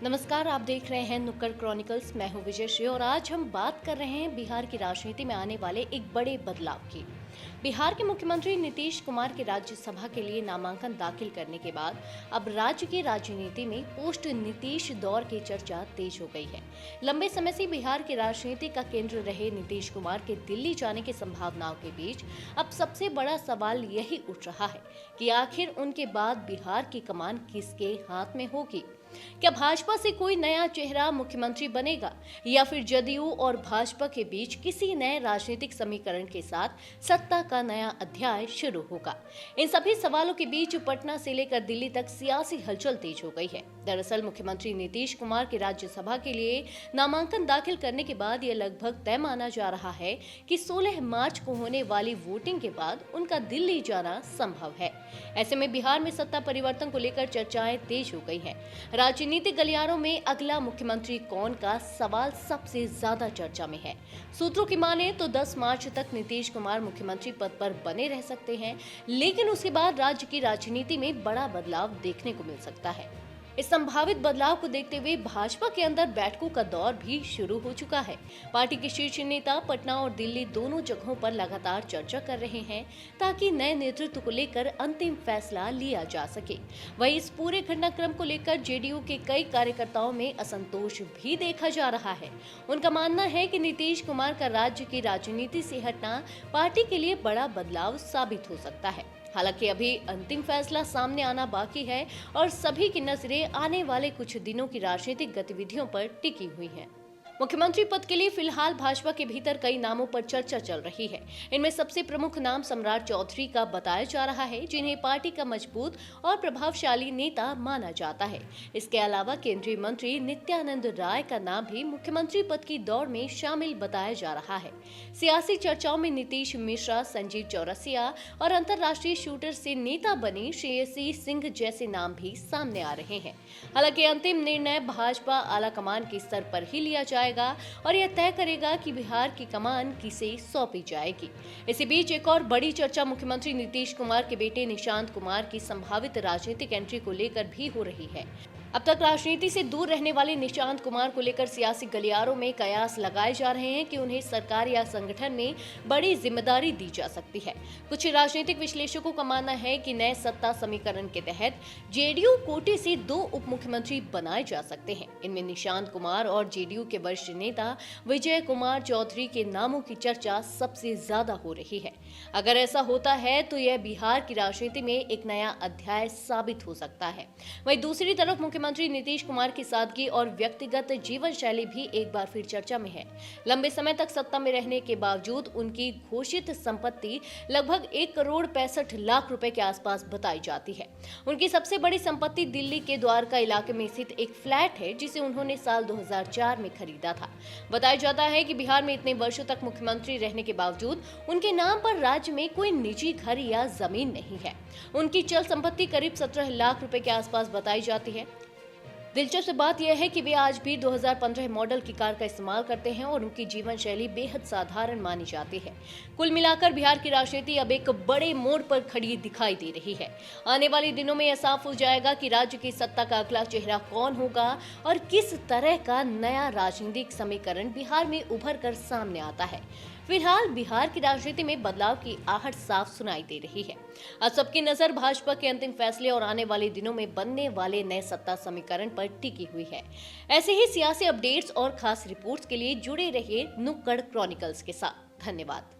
नमस्कार, आप देख रहे हैं नुक्कड़ क्रॉनिकल्स। मैं हूं विजय श्री और आज हम बात कर रहे हैं बिहार की राजनीति में आने वाले एक बड़े बदलाव की। बिहार के मुख्यमंत्री नीतीश कुमार के राज्यसभा के लिए नामांकन दाखिल करने के बाद अब राज्य की राजनीति में पोस्ट नीतीश दौर की चर्चा तेज हो गई है। लंबे समय से बिहार की राजनीति का केंद्र रहे नीतीश कुमार के दिल्ली जाने की संभावनाओं के बीच अब सबसे बड़ा सवाल यही उठ रहा है कि आखिर उनके बाद बिहार की कमान किसके हाथ में होगी। क्या भाजपा से कोई नया चेहरा मुख्यमंत्री बनेगा या फिर जदयू और भाजपा के बीच किसी नए राजनीतिक समीकरण के साथ सत्ता का नया अध्याय शुरू होगा। इन सभी सवालों के बीच पटना से लेकर दिल्ली तक सियासी हलचल तेज हो गई है। दरअसल मुख्यमंत्री नीतीश कुमार के राज्यसभा के लिए नामांकन दाखिल करने के बाद यह लगभग तय माना जा रहा है कि 16 मार्च को होने वाली वोटिंग के बाद उनका दिल्ली जाना संभव है। ऐसे में बिहार में सत्ता परिवर्तन को लेकर चर्चाएं तेज हो गई है। राजनीतिक गलियारों में अगला मुख्यमंत्री कौन का सवाल सबसे ज्यादा चर्चा में है। सूत्रों की माने तो 10 मार्च तक नीतीश कुमार मुख्यमंत्री पद पर बने रह सकते हैं, लेकिन उसके बाद राज्य की राजनीति में बड़ा बदलाव देखने को मिल सकता है। इस संभावित बदलाव को देखते हुए भाजपा के अंदर बैठकों का दौर भी शुरू हो चुका है। पार्टी के शीर्ष नेता पटना और दिल्ली दोनों जगहों पर लगातार चर्चा कर रहे हैं ताकि नए नेतृत्व को लेकर अंतिम फैसला लिया जा सके। वहीं इस पूरे घटनाक्रम को लेकर जेडीयू के कई कार्यकर्ताओं में असंतोष भी देखा जा रहा है। उनका मानना है कि नीतीश कुमार का राज्य की राजनीति से हटना पार्टी के लिए बड़ा बदलाव साबित हो सकता है। हालांकि अभी अंतिम फैसला सामने आना बाकी है और सभी की नजरें आने वाले कुछ दिनों की राजनीतिक गतिविधियों पर टिकी हुई हैं। मुख्यमंत्री पद के लिए फिलहाल भाजपा के भीतर कई नामों पर चर्चा चल रही है। इनमें सबसे प्रमुख नाम सम्राट चौधरी का बताया जा रहा है, जिन्हें पार्टी का मजबूत और प्रभावशाली नेता माना जाता है। इसके अलावा केंद्रीय मंत्री नित्यानंद राय का नाम भी मुख्यमंत्री पद की दौड़ में शामिल बताया जा रहा है। सियासी चर्चाओं में नीतीश मिश्रा, संजीव चौरसिया और अंतर्राष्ट्रीय शूटर से नेता बने श्रेयसी सिंह जैसे नाम भी सामने आ रहे हैं। हालांकि अंतिम निर्णय भाजपा आलाकमान के स्तर पर ही लिया जाएगा और यह तय करेगा कि बिहार की कमान किसे सौंपी जाएगी। इसी बीच एक और बड़ी चर्चा मुख्यमंत्री नीतीश कुमार के बेटे निशांत कुमार की संभावित राजनीतिक एंट्री को लेकर भी हो रही है। अब तक राजनीति से दूर रहने वाले निशांत कुमार को लेकर सियासी गलियारों में कयास लगाए जा रहे हैं कि उन्हें सरकार या संगठन में बड़ी जिम्मेदारी दी जा सकती है। कुछ राजनीतिक विश्लेषकों का मानना है कि नए सत्ता समीकरण के तहत जेडीयू कोटे से 2 उप मुख्यमंत्री बनाए जा सकते हैं। इनमें निशांत कुमार और जेडीयू के वरिष्ठ नेता विजय कुमार चौधरी के नामों की चर्चा सबसे ज्यादा हो रही है। अगर ऐसा होता है तो यह बिहार की राजनीति में एक नया अध्याय साबित हो सकता है। वहीं दूसरी तरफ मुख्यमंत्री नीतीश कुमार की सादगी और व्यक्तिगत जीवन शैली भी एक बार फिर चर्चा में है। लंबे समय तक सत्ता में रहने के बावजूद उनकी घोषित संपत्ति लगभग 1,65,00,000 रुपए के आसपास बताई जाती है। उनकी सबसे बड़ी संपत्ति दिल्ली के द्वारका इलाके में स्थित एक फ्लैट है, जिसे उन्होंने साल 2004 में खरीदा था। बताया जाता है कि बिहार में इतने वर्षों तक मुख्यमंत्री रहने के बावजूद उनके नाम पर राज्य में कोई निजी घर या जमीन नहीं है। उनकी चल संपत्ति करीब 17 लाख रुपए के आसपास बताई जाती है। दिलचस्प बात यह है कि वे आज भी 2015 मॉडल की कार का इस्तेमाल करते हैं और उनकी जीवन शैली बेहद साधारण मानी जाती है। कुल मिलाकर बिहार की राजनीति अब एक बड़े मोड़ पर खड़ी दिखाई दे रही है। आने वाले दिनों में यह साफ हो जाएगा कि राज्य की सत्ता का अगला चेहरा कौन होगा और किस तरह का नया राजनीतिक समीकरण बिहार में उभर कर सामने आता है। फिलहाल बिहार की राजनीति में बदलाव की आहट साफ सुनाई दे रही है। अब सबकी नजर भाजपा के अंतिम फैसले और आने वाले दिनों में बनने वाले नए सत्ता समीकरण पर टिकी हुई है। ऐसे ही सियासी अपडेट्स और खास रिपोर्ट्स के लिए जुड़े रहिए नुक्कड़ क्रॉनिकल्स के साथ। धन्यवाद।